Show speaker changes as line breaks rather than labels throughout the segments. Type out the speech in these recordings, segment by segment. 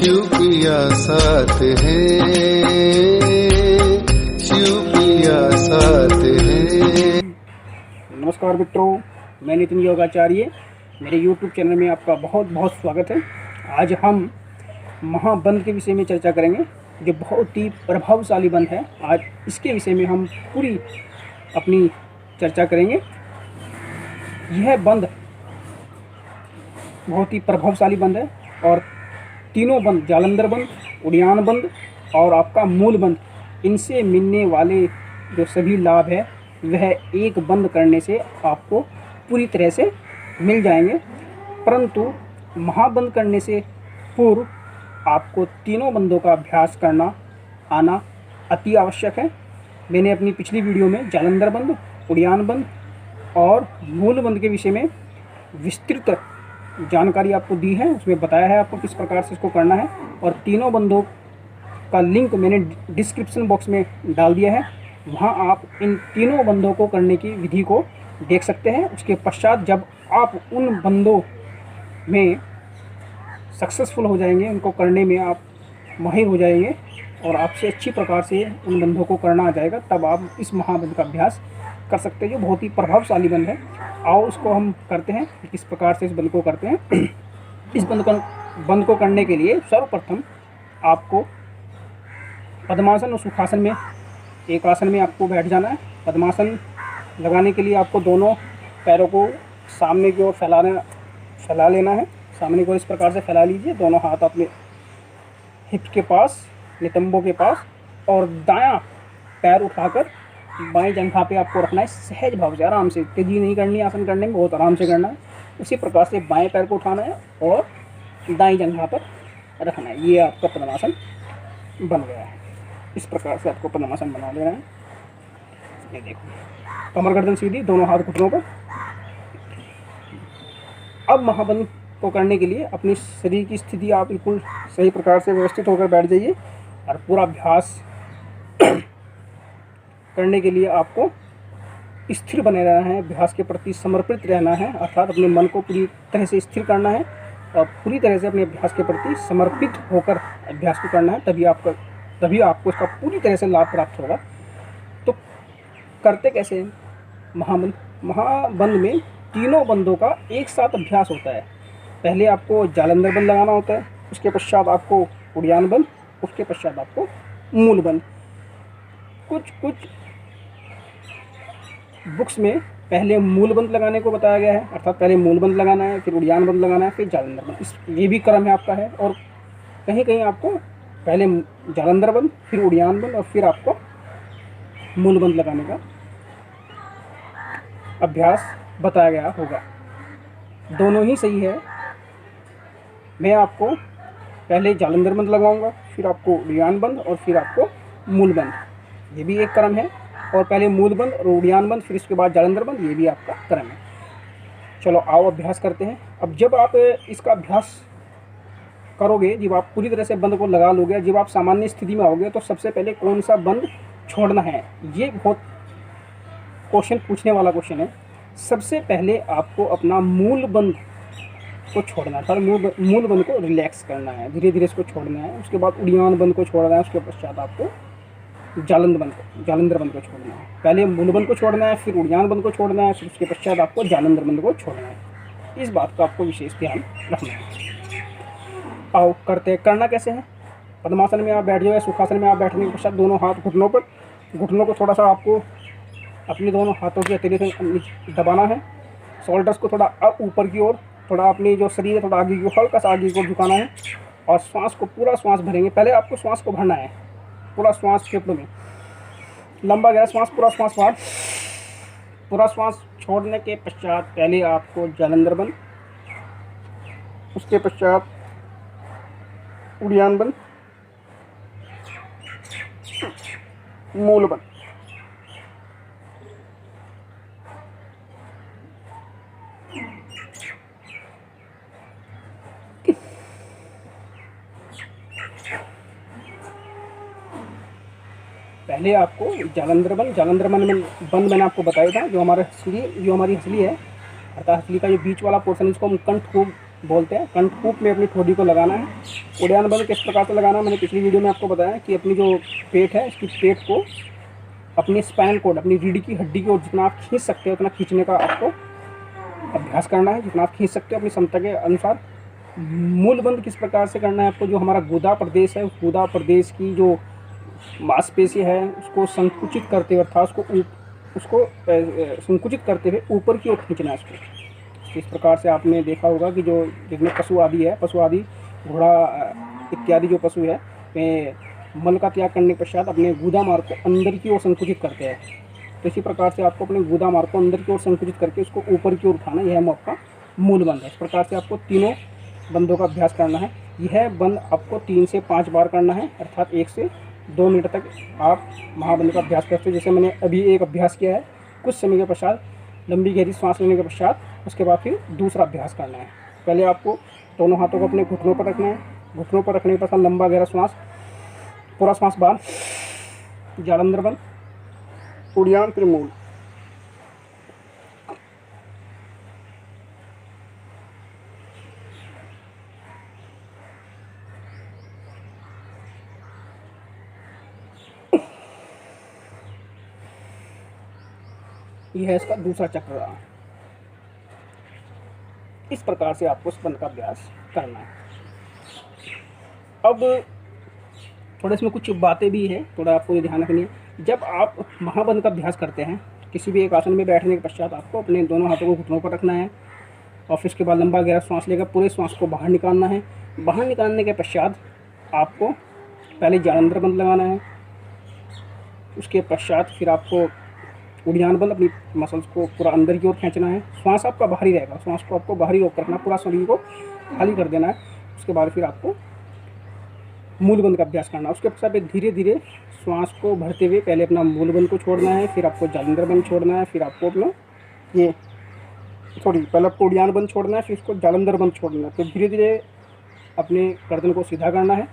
शिव पिया साथ है, शिव पिया साथ है।
नमस्कार मित्रों, मैं नितिन योगाचार्य। मेरे YouTube चैनल में आपका बहुत बहुत स्वागत है। आज हम महाबंध के विषय में चर्चा करेंगे, जो बहुत ही प्रभावशाली बंध है। आज इसके विषय में हम पूरी अपनी चर्चा करेंगे। यह बंध बहुत ही प्रभावशाली बंध है और तीनों बंध, जालंधर बंध, उड़ियान बंध और आपका मूल बंध, इनसे मिलने वाले जो सभी लाभ है वह एक बंद करने से आपको पूरी तरह से मिल जाएंगे। परंतु महाबंद करने से पूर्व आपको तीनों बंदों का अभ्यास करना आना अति आवश्यक है। मैंने अपनी पिछली वीडियो में जालंधर बंद, उड़ियान बंद और मूल बंद के विषय में विस्तृत जानकारी आपको दी है। उसमें बताया है आपको किस प्रकार से इसको करना है, और तीनों बंदों का लिंक मैंने डिस्क्रिप्शन बॉक्स में डाल दिया है। वहाँ आप इन तीनों बंदों को करने की विधि को देख सकते हैं। उसके पश्चात जब आप उन बंदों में सक्सेसफुल हो जाएंगे, उनको करने में आप माहिर हो जाएंगे और आपसे अच्छी प्रकार से उन बंदों को करना आ जाएगा, तब आप इस महाबंध का अभ्यास कर सकते हैं, जो बहुत ही प्रभावशाली बंध है। आओ इसको हम करते हैं, किस प्रकार से इस बंध को करते हैं। इस बंध को करने के लिए सर्वप्रथम आपको पद्मासन और सुखासन में एक आसन में आपको बैठ जाना है। पद्मासन लगाने के लिए आपको दोनों पैरों को सामने की ओर फैला लेना है। सामने को इस प्रकार से फैला लीजिए, दोनों हाथ अपने हिप के पास, नितंबों के पास, और दायां पैर उठाकर बाएं जंघा पे आपको रखना है। सहज भाव से, आराम से, तेजी नहीं करनी, आसन करने में बहुत आराम से करना है। उसी प्रकार से बाएं पैर को उठाना है और दाएं जंघा पर रखना है। ये आपका पद्मासन बन गया है। इस प्रकार से आपको पद्मासन बना लेना है। ये देखो, कमर गर्दन सीधी, दोनों हाथ घुटनों पर। अब महाबंध को करने के लिए अपनी शरीर की स्थिति आप बिल्कुल सही प्रकार से व्यवस्थित होकर बैठ जाइए, और पूरा अभ्यास करने के लिए आपको स्थिर बने रहना है, अभ्यास के प्रति समर्पित रहना है, अर्थात अपने मन को पूरी तरह से स्थिर करना है और पूरी तरह से अपने अभ्यास के प्रति समर्पित होकर अभ्यास को करना है। तभी आपको इसका पूरी तरह से लाभ प्राप्त होगा। तो करते कैसे हैं महाबंध में तीनों बंदों का एक साथ अभ्यास होता है। पहले आपको जालंधर बंद लगाना होता है, उसके पश्चात आपको उड़ियान बंद, उसके पश्चात आपको मूल बंद। कुछ बुक्स में पहले मूल बंद लगाने को बताया गया है, अर्थात पहले मूल बंद लगाना है, फिर उड़ियान बंद लगाना है, फिर जालंधर बंद। ये भी क्रम है आपका है। और कहीं कहीं आपको पहले जालंधर बंद, फिर उड़ियान बंद और फिर आपको मूल बंद लगाने का अभ्यास बताया गया होगा। दोनों ही सही है। मैं आपको पहले जालंधर बंद लगाऊंगा, फिर आपको उड़ियान बंद और फिर आपको मूल बंद। ये भी एक क्रम है। और पहले मूल बंद और उड़ियान बंद, फिर इसके बाद जालंधर बंद, ये भी आपका क्रम है। चलो आओ अभ्यास करते हैं। अब जब आप इसका अभ्यास करोगे, जब आप पूरी तरह से बंद को लगा लोगे, जब आप सामान्य स्थिति में आओगे, तो सबसे पहले कौन सा बंद छोड़ना है, ये बहुत क्वेश्चन पूछने वाला क्वेश्चन है। सबसे पहले आपको अपना मूल बंद को छोड़ना है, मूल बंद को रिलैक्स करना है, धीरे धीरे इसको छोड़ना है। उसके बाद उड़ियान बंद को छोड़ना है, उसके पश्चात आपको जालंधर बंद को छोड़ना है। पहले मूल बंद को छोड़ना है, फिर उड़ियान बंद को छोड़ना है, फिर उसके पश्चात आपको जालंधर बंद को छोड़ना है। इस बात का आपको विशेष ध्यान रखना है। आओ करना कैसे है। पद्मासन में आप बैठ जाओ, सुखासन में आप बैठने के पश्चात दोनों हाथ घुटनों को थोड़ा सा आपको अपने दोनों हाथों के हथेली से दबाना है। शोल्डर्स को थोड़ा ऊपर की ओर, थोड़ा अपनी जो शरीर है थोड़ा आगे की ओर, हल्का सा आगे की ओर झुकाना है। और श्वास को, पूरा श्वास भरेंगे। पहले आपको श्वास को भरना है, पूरा श्वास फेफड़ों में लंबा गया श्वास, पूरा श्वास बाहर। पूरा श्वास छोड़ने के पश्चात पहले आपको जालंधर बंद, उसके पश्चात उड़ियान बंद, मूल बंद। पहले आपको जालंधर बंद मैंने आपको बताया था, जो हमारी हंसली है, अर्थात हंसली का जो बीच वाला पोर्शन, इसको हम कंठ को बोलते हैं। कंठकूप में अपनी ठोड़ी को लगाना है। उड़ान बंद किस प्रकार से लगाना है, मैंने पिछली वीडियो में आपको बताया कि अपनी जो पेट है, इसकी पेट को अपनी स्पाइनल कॉर्ड, अपनी रीढ़ की हड्डी की ओर जितना आप खींच सकते हो उतना खींचने का आपको अभ्यास करना है, जितना आप खींच सकते हो अपनी क्षमता के अनुसार। मूल बंद किस प्रकार से करना है आपको, जो हमारा गुदा प्रदेश है, उस गुदा प्रदेश की जो मांसपेशी है उसको संकुचित करते हुए, अर्थात उसको संकुचित करते हुए ऊपर की ओर खींचना है इसको। इस प्रकार से आपने देखा होगा कि जो जितने पशु आदि है, पशु आदि घोड़ा इत्यादि जो पशु है वे मल का त्याग करने के पश्चात अपने गुदा मार्ग को अंदर की ओर संकुचित करते हैं। तो इसी प्रकार से आपको अपने गुदा मार्ग को अंदर की ओर संकुचित करके उसको ऊपर की ओर उठाना, यह आपका मूल बंद है। इस प्रकार से आपको तीनों बंदों का अभ्यास करना है। यह बंद आपको 3 से 5 बार करना है, अर्थात 1 से 2 मिनट तक आप महाबंद का अभ्यास करते हो। जैसे मैंने अभी एक अभ्यास किया है, कुछ समय के पश्चात लंबी गहरी सांस लेने के पश्चात उसके बाद फिर दूसरा अभ्यास करना है। पहले आपको दोनों हाथों को अपने घुटनों पर रखना है। घुटनों पर रखने के पश्चात लंबा गहरा श्वास, पूरा श्वास बाहर, जालंधर बंद, उड़ियान, फिर मूल। यह है इसका दूसरा चक्र रहा। इस प्रकार से आपको इस बंद का अभ्यास करना है। अब थोड़ा इसमें कुछ बातें भी है, थोड़ा आपको ये ध्यान रखनी है। जब आप महाबंद का अभ्यास करते हैं, किसी भी एक आसन में बैठने के पश्चात आपको अपने दोनों हाथों को घुटनों पर रखना है और फिर उसके बाद लंबा गहरा श्वास लेकर पूरे श्वास को बाहर निकालना है। बाहर निकालने के पश्चात आपको पहले जालंधर बंद लगाना है। उसके पश्चात फिर आपको उड़ियान बंद, अपनी मसल्स को पूरा अंदर की ओर खींचना है। श्वास आपका बाहर ही रहेगा, श्वास को आपको बाहर ही रोक रखना, पूरा शरीर को खाली कर देना है। उसके बाद फिर आपको मूल बंद का अभ्यास करना है। उसके पश्चात धीरे धीरे श्वास को भरते हुए पहले अपना मूल बंद को छोड़ना है, फिर आपको जालंधर बंद छोड़ना है, फिर आपको अपना पहले आपको उड़ियान बंद छोड़ना है, फिर उसको जालंधर बंद छोड़ना है। तो धीरे धीरे अपने गर्दन को सीधा करना है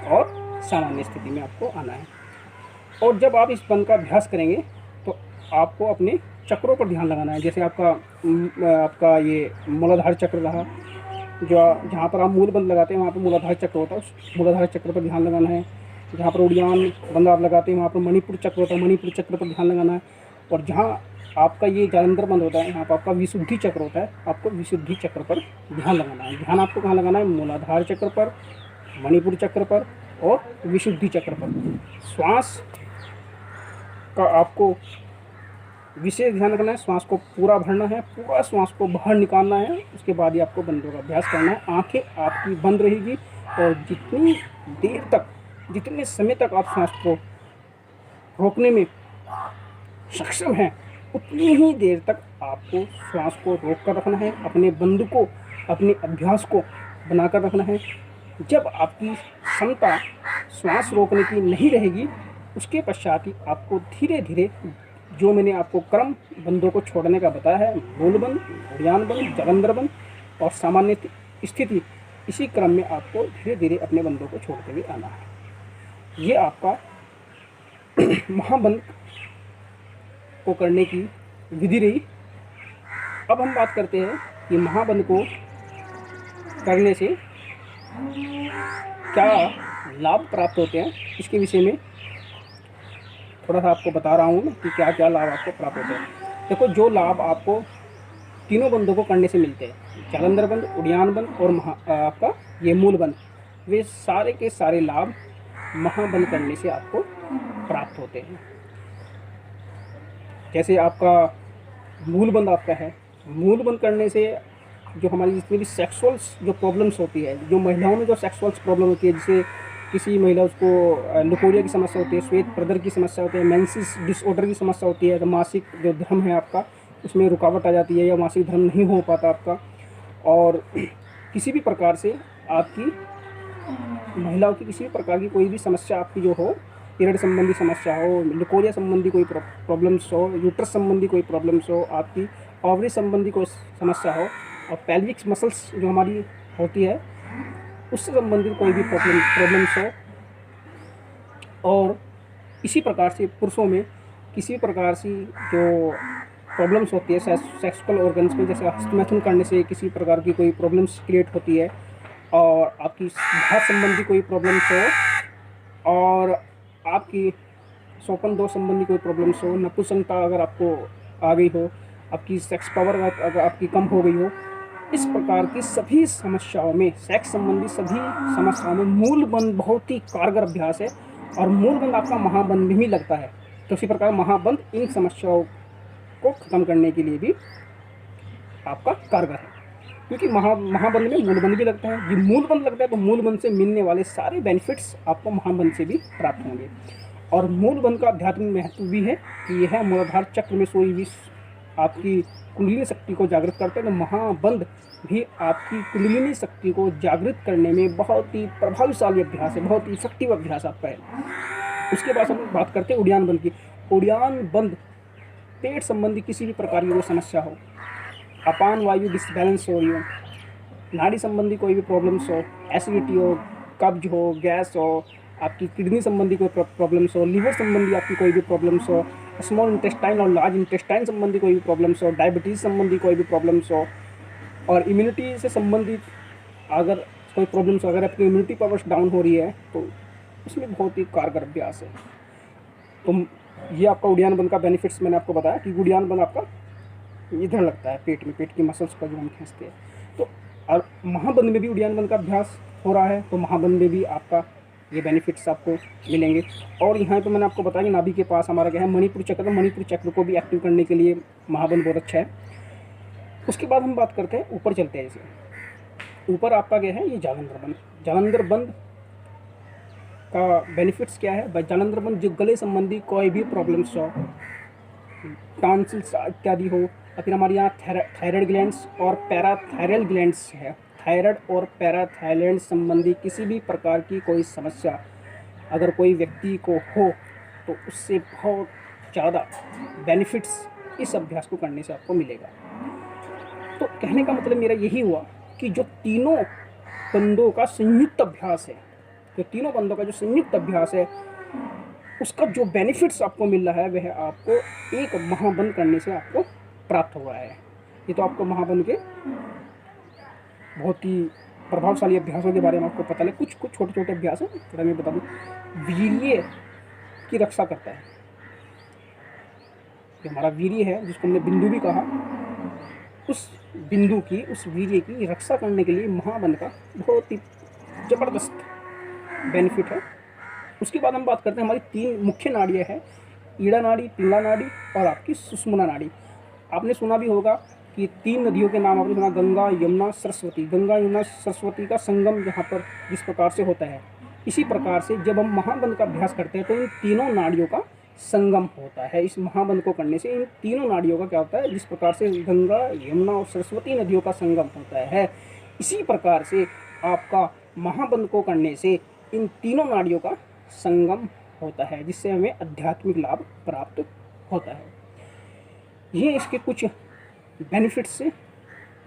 और सामान्य स्थिति में आपको आना है। और जब आप इस बंद का अभ्यास करेंगे तो आपको अपने चक्रों पर ध्यान लगाना है। जैसे आपका ये मूलाधार चक्र रहा, जो जहाँ पर आप मूल बंद लगाते हैं वहाँ पर मूलाधार चक्र होता है, उस मूलाधार चक्र पर ध्यान लगाना है। जहाँ पर उड़ियान बंद आप लगाते हैं वहाँ पर मणिपुर चक्र होता है, मणिपुर चक्र पर ध्यान लगाना है। और जहाँ आपका ये जालंधर बंद होता है, यहाँ पर आपका विशुद्धि चक्र होता है, आपको विशुद्धि चक्र पर ध्यान लगाना है। ध्यान आपको कहाँ लगाना है, मूलाधार चक्र पर, मणिपुर चक्र पर और विशुद्धि चक्र पर। श्वास का आपको विशेष ध्यान रखना है, श्वास को पूरा भरना है, पूरा श्वास को बाहर निकालना है। उसके बाद ही आपको बंदों का अभ्यास करना है। आंखें आपकी बंद रहेगी और जितनी देर तक, जितने समय तक आप श्वास को रोकने में सक्षम हैं, उतनी ही देर तक आपको श्वास को रोक कर रखना है। अपने बंद को, अपने अभ्यास को बनाकर रखना है। जब आपकी क्षमता श्वास रोकने की नहीं रहेगी, उसके पश्चात ही आपको धीरे धीरे जो मैंने आपको क्रम बंदों को छोड़ने का बताया है, मूल बंद, उड़ियान बंद, जालंधर बंद और सामान्य स्थिति, इसी क्रम में आपको धीरे धीरे अपने बंदों को छोड़ते हुए आना है। ये आपका महाबंद को करने की विधि रही। अब हम बात करते हैं कि महाबंद को करने से क्या लाभ प्राप्त होते हैं। इसके विषय में थोड़ा सा आपको बता रहा हूँ मैं कि क्या क्या लाभ आपको प्राप्त होते हैं। देखो, जो लाभ आपको तीनों बंदों को करने से मिलते हैं, जालंधर बंद, उड़ियान बंद और आपका ये मूल बंद, वे सारे के सारे लाभ महाबंद करने से आपको प्राप्त होते हैं। जैसे आपका मूल बंद आपका है, मूल बंद करने से जो हमारी जितनी भी सेक्सुअल्स जो प्रॉब्लम्स होती है, जो महिलाओं में जो सेक्सुअल्स प्रॉब्लम होती है, जैसे किसी महिला उसको लुकोरिया की समस्या होती है, श्वेत प्रदर की समस्या होती है, मेंसेस डिसऑर्डर की समस्या होती है, तो मासिक जो धर्म है आपका उसमें रुकावट आ जाती है या मासिक धर्म नहीं हो पाता आपका, और किसी भी प्रकार से आपकी महिलाओं की किसी भी प्रकार की कोई भी समस्या आपकी जो हो, पीरियड संबंधी समस्या हो, लुकोरिया संबंधी कोई प्रॉब्लम्स हो, यूट्रस संबंधी कोई प्रॉब्लम्स हो, आपकी ओवरी संबंधी कोई समस्या हो, और पेल्विक मसल्स जो हमारी होती है उससे संबंधित कोई भी प्रॉब्लम्स हो, और इसी प्रकार से पुरुषों में किसी प्रकार से जो प्रॉब्लम्स होती है सेक्सुअल ऑर्गन्स में, जैसे हस्तमैथुन करने से किसी प्रकार की कोई प्रॉब्लम्स क्रिएट होती है, और आपकी भात संबंधी कोई प्रॉब्लम्स हो, और आपकी सोपन दोष संबंधी कोई प्रॉब्लम्स हो, नपुंसकता अगर आपको आ गई हो, आपकी सेक्स पावर अगर आपकी कम हो गई हो, इस प्रकार की सभी समस्याओं में, सेक्स संबंधी सभी समस्याओं में मूल बंध बहुत ही कारगर अभ्यास है, और मूल बंध आपका महाबंध में ही लगता है। तो इसी प्रकार महाबंध इन समस्याओं को खत्म करने के लिए भी आपका कारगर है, क्योंकि महाबंध में मूलबंध भी लगता है। ये मूलबंध लगता है तो मूलबंध से मिलने वाले सारे बेनिफिट्स आपको महाबंध से भी प्राप्त होंगे। और मूलबंध का आध्यात्मिक महत्व भी है कि यह मूलाधार चक्र में सोई हुई आपकी कुंडलिनी शक्ति को जागृत करता है। तो महाबंध भी आपकी कुंडलिनी शक्ति को जागृत करने में बहुत ही प्रभावशाली अभ्यास है, बहुत ही इफेक्टिव अभ्यास आपका है। उसके बाद हम बात करते हैं उड़ियान बंध की। उड़ियान बंध पेट संबंधी किसी भी प्रकार की कोई समस्या हो, अपान वायु डिसबैलेंस हो रही हो, नाड़ी संबंधी कोई भी प्रॉब्लम्स हो, एसिडिटी हो, कब्ज हो, गैस हो, आपकी किडनी संबंधी कोई प्रॉब्लम्स हो, लिवर संबंधी आपकी कोई भी प्रॉब्लम्स हो, स्मॉल इंटेस्टाइन और लार्ज इंटेस्टाइन संबंधी कोई भी प्रॉब्लम्स हो, डायबिटीज़ संबंधी कोई भी प्रॉब्लम्स हो, और इम्यूनिटी से संबंधित अगर कोई प्रॉब्लम्स, अगर आपकी इम्यूनिटी पावर्स डाउन हो रही है तो उसमें बहुत ही कारगर अभ्यास है। तो ये आपका उड़ियान बंध का बेनिफिट्स मैंने आपको बताया कि उड़ियान बंध आपका इधर लगता है पेट में, पेट की मसल्स पर जो हम खींचते हैं। तो और महाबंध में भी उड़ियान बंध का अभ्यास हो रहा है, तो महाबंध में भी आपका ये बेनिफिट्स आपको मिलेंगे। और यहाँ पे मैंने आपको बताया कि नाभि के पास हमारा क्या है, मणिपुर चक्र। तो मणिपुर चक्र को भी एक्टिव करने के लिए महाबंध बहुत अच्छा है। उसके बाद हम बात करते हैं, ऊपर चलते हैं। जैसे ऊपर आपका क्या है, ये जालंधर बंध। जालंधर बंध का बेनिफिट्स क्या है? जालंधर बंध जो गले संबंधी कोई भी प्रॉब्लम्स हो, टॉन्सिल्स इत्यादि हो, या फिर हमारे यहाँ थायराइड ग्लैंड्स और पैराथायरल ग्लैंड्स है, थायराइड और पैराथायरल संबंधी किसी भी प्रकार की कोई समस्या अगर कोई व्यक्ति को हो तो उससे बहुत ज़्यादा बेनिफिट्स इस अभ्यास को करने से आपको मिलेगा। तो कहने का मतलब मेरा यही हुआ कि जो तीनों बंधों का संयुक्त अभ्यास है, जो तीनों बंधों का जो संयुक्त अभ्यास है, उसका जो बेनिफिट्स आपको मिल रहा है वह आपको एक महाबंध करने से आपको प्राप्त हुआ है। ये तो आपको महाबंध के बहुत ही प्रभावशाली अभ्यासों के बारे में आपको पता लगे। कुछ छोटे छोटे अभ्यास हैं, थोड़ा मैं बता दूँ। वीर्य की रक्षा करता है, जो हमारा वीर्य है जिसको हमने बिंदु भी कहा, उस बिंदु की, उस वीर्य की रक्षा करने के लिए महाबंध का बहुत ही ज़बरदस्त बेनिफिट है। उसके बाद हम बात करते हैं, हमारी तीन मुख्य नाड़ियाँ हैं, ईड़ा नाड़ी, पिंगला नाड़ी और आपकी सुषुम्ना नाड़ी। आपने सुना भी होगा कि तीन नदियों के नाम आपने सुना, गंगा, यमुना, सरस्वती। गंगा, यमुना, सरस्वती का संगम यहाँ पर जिस प्रकार से होता है, इसी प्रकार से जब हम महाबंध का अभ्यास करते हैं तो इन तीनों नाड़ियों का संगम होता है। इस महाबंध को करने से इन तीनों नाड़ियों का क्या होता है, जिस प्रकार से गंगा, यमुना और सरस्वती नदियों का संगम होता है, इसी प्रकार से आपका महाबंध को करने से इन तीनों नाड़ियों का संगम होता है, जिससे हमें आध्यात्मिक लाभ प्राप्त होता है। ये इसके कुछ बेनिफिट्स से,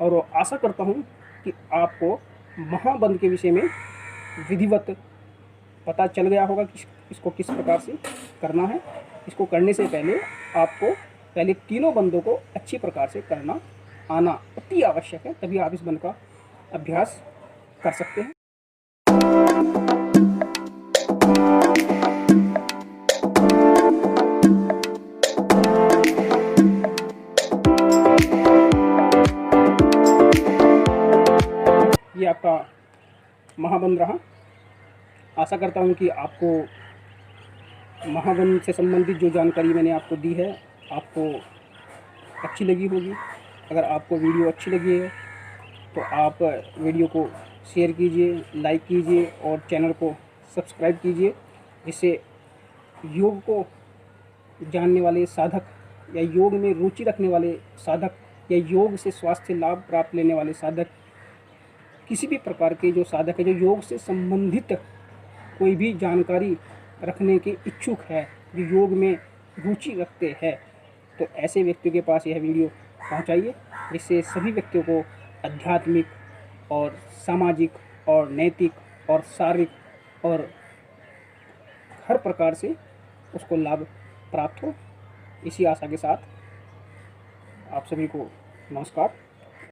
और आशा करता हूँ कि आपको महाबंध के विषय में विधिवत पता चल गया होगा कि इसको किस प्रकार से करना है। इसको करने से पहले आपको पहले तीनों बंधों को अच्छी प्रकार से करना आना अति आवश्यक है, तभी आप इस बंध का अभ्यास कर सकते हैं। ये आपका महाबंध रहा। आशा करता हूँ कि आपको महाबंध से संबंधित जो जानकारी मैंने आपको दी है आपको अच्छी लगी होगी। अगर आपको वीडियो अच्छी लगी है तो आप वीडियो को शेयर कीजिए, लाइक कीजिए और चैनल को सब्सक्राइब कीजिए, जिससे योग को जानने वाले साधक या योग में रुचि रखने वाले साधक या योग से स्वास्थ्य लाभ प्राप्त लेने वाले साधक, किसी भी प्रकार के जो साधक है, जो योग से संबंधित कोई भी जानकारी रखने के इच्छुक है, जो योग में रुचि रखते हैं, तो ऐसे व्यक्तियों के पास यह वीडियो पहुंचाइए, जिससे सभी व्यक्तियों को आध्यात्मिक और सामाजिक और नैतिक और शारीरिक और हर प्रकार से उसको लाभ प्राप्त हो। इसी आशा के साथ आप सभी को नमस्कार।